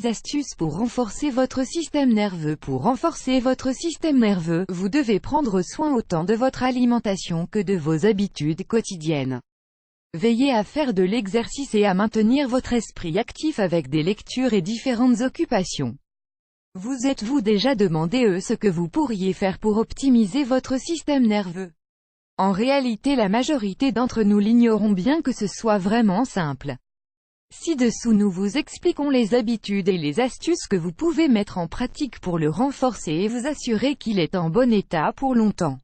astuces pour renforcer votre système nerveux. Pour renforcer votre système nerveux, vous devez prendre soin autant de votre alimentation que de vos habitudes quotidiennes. Veillez à faire de l'exercice et à maintenir votre esprit actif avec des lectures et différentes occupations. Vous êtes-vous déjà demandé ce que vous pourriez faire pour optimiser votre système nerveux? En réalité, la majorité d'entre nous l'ignorons bien que ce soit vraiment simple. Ci-dessous nous vous expliquons les habitudes et les astuces que vous pouvez mettre en pratique pour le renforcer et vous assurer qu'il est en bon état pour longtemps.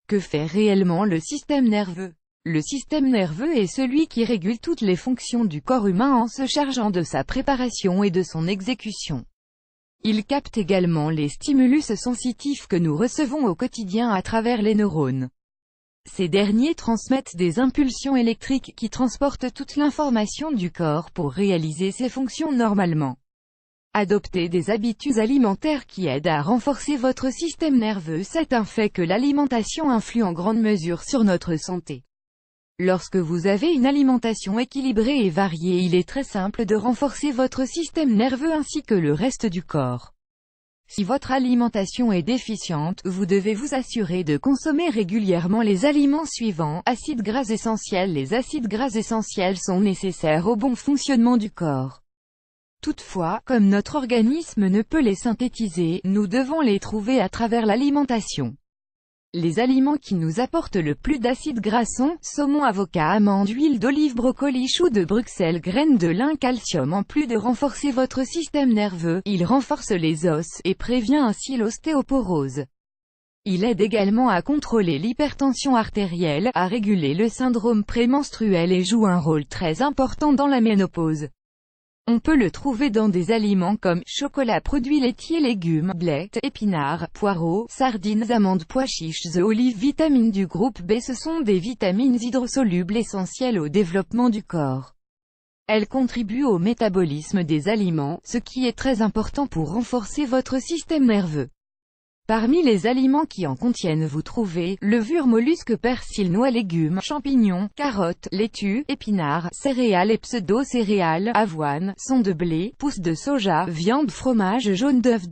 Que fait réellement le système nerveux? Le système nerveux est celui qui régule toutes les fonctions du corps humain en se chargeant de sa préparation et de son exécution. Il capte également les stimulus sensitifs que nous recevons au quotidien à travers les neurones. Ces derniers transmettent des impulsions électriques qui transportent toute l'information du corps pour réaliser ses fonctions normalement. Adoptez des habitudes alimentaires qui aident à renforcer votre système nerveux. C'est un fait que l'alimentation influe en grande mesure sur notre santé. Lorsque vous avez une alimentation équilibrée et variée, il est très simple de renforcer votre système nerveux ainsi que le reste du corps. Si votre alimentation est déficiente, vous devez vous assurer de consommer régulièrement les aliments suivants. Acides gras essentiels. Les acides gras essentiels sont nécessaires au bon fonctionnement du corps. Toutefois, comme notre organisme ne peut les synthétiser, nous devons les trouver à travers l'alimentation. Les aliments qui nous apportent le plus d'acides gras sont saumon, avocat, amandes, huile d'olive, brocoli, choux de Bruxelles, graines de lin. Calcium. En plus de renforcer votre système nerveux, il renforce les os, et prévient ainsi l'ostéoporose. Il aide également à contrôler l'hypertension artérielle, à réguler le syndrome prémenstruel et joue un rôle très important dans la ménopause. On peut le trouver dans des aliments comme chocolat, produits laitiers, légumes, blettes, épinards, poireaux, sardines, amandes, pois chiches, olives. Vitamines du groupe B. Ce sont des vitamines hydrosolubles essentielles au développement du corps. Elles contribuent au métabolisme des aliments, ce qui est très important pour renforcer votre système nerveux. Parmi les aliments qui en contiennent, vous trouvez levures, mollusques, persil, noix, légumes, champignons, carottes, laitue, épinards, céréales et pseudo-céréales, avoine, son de blé, pousses de soja, viande, fromage, jaune d'œuf.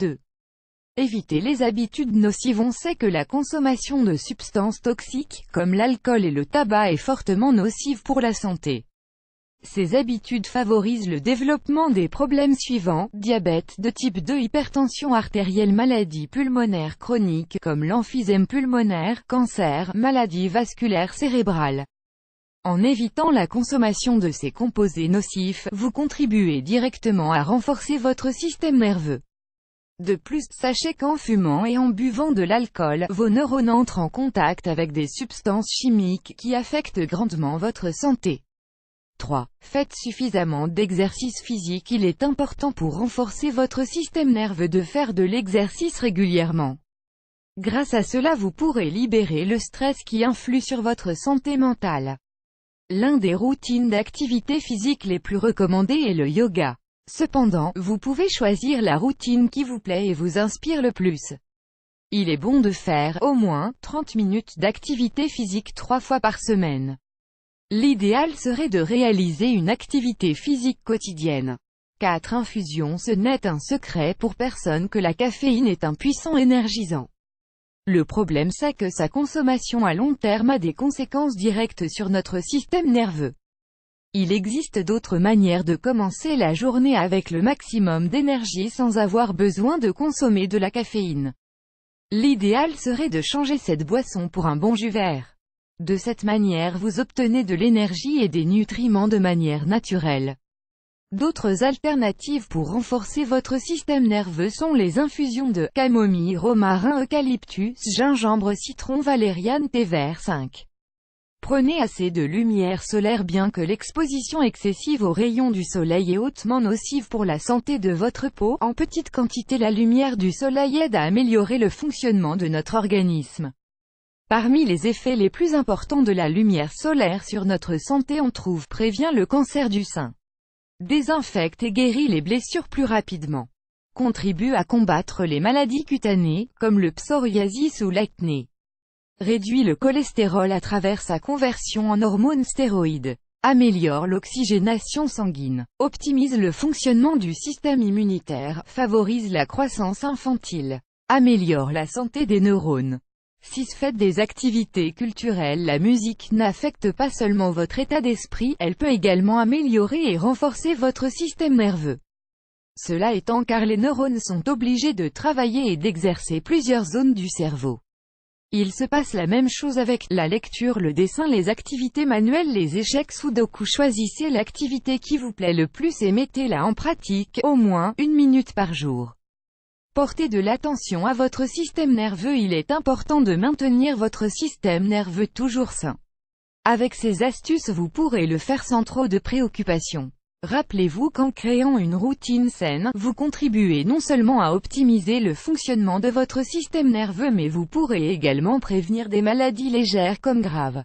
Évitez les habitudes nocives. On sait que la consommation de substances toxiques, comme l'alcool et le tabac, est fortement nocive pour la santé. Ces habitudes favorisent le développement des problèmes suivants: diabète de type 2, hypertension artérielle, maladies pulmonaires chroniques comme l'emphysème pulmonaire, cancer, maladies vasculaires cérébrales. En évitant la consommation de ces composés nocifs, vous contribuez directement à renforcer votre système nerveux. De plus, sachez qu'en fumant et en buvant de l'alcool, vos neurones entrent en contact avec des substances chimiques qui affectent grandement votre santé. 3. Faites suffisamment d'exercice physique. Il est important pour renforcer votre système nerveux de faire de l'exercice régulièrement. Grâce à cela, vous pourrez libérer le stress qui influe sur votre santé mentale. L'un des routines d'activité physique les plus recommandées est le yoga. Cependant, vous pouvez choisir la routine qui vous plaît et vous inspire le plus. Il est bon de faire, au moins, 30 minutes d'activité physique 3 fois par semaine. L'idéal serait de réaliser une activité physique quotidienne. 4. Infusion. Ce n'est un secret pour personne que la caféine est un puissant énergisant. Le problème c'est que sa consommation à long terme a des conséquences directes sur notre système nerveux. Il existe d'autres manières de commencer la journée avec le maximum d'énergie sans avoir besoin de consommer de la caféine. L'idéal serait de changer cette boisson pour un bon jus vert. De cette manière vous obtenez de l'énergie et des nutriments de manière naturelle. D'autres alternatives pour renforcer votre système nerveux sont les infusions de camomille, romarin, eucalyptus, gingembre, citron, valériane, thé vert. 5. Prenez assez de lumière solaire. Bien que l'exposition excessive aux rayons du soleil est hautement nocive pour la santé de votre peau, en petite quantité la lumière du soleil aide à améliorer le fonctionnement de notre organisme. Parmi les effets les plus importants de la lumière solaire sur notre santé, on trouve prévient le cancer du sein, désinfecte et guérit les blessures plus rapidement, contribue à combattre les maladies cutanées, comme le psoriasis ou l'acné, réduit le cholestérol à travers sa conversion en hormones stéroïdes, améliore l'oxygénation sanguine, optimise le fonctionnement du système immunitaire, favorise la croissance infantile, améliore la santé des neurones. 6. Faites des activités culturelles. La musique n'affecte pas seulement votre état d'esprit, elle peut également améliorer et renforcer votre système nerveux. Cela étant car les neurones sont obligés de travailler et d'exercer plusieurs zones du cerveau. Il se passe la même chose avec la lecture, le dessin, les activités manuelles, les échecs sudoku. Choisissez l'activité qui vous plaît le plus et mettez-la en pratique, au moins 1 minute par jour. Portez de l'attention à votre système nerveux. Il est important de maintenir votre système nerveux toujours sain. Avec ces astuces vous pourrez le faire sans trop de préoccupations. Rappelez-vous qu'en créant une routine saine, vous contribuez non seulement à optimiser le fonctionnement de votre système nerveux mais vous pourrez également prévenir des maladies légères comme graves.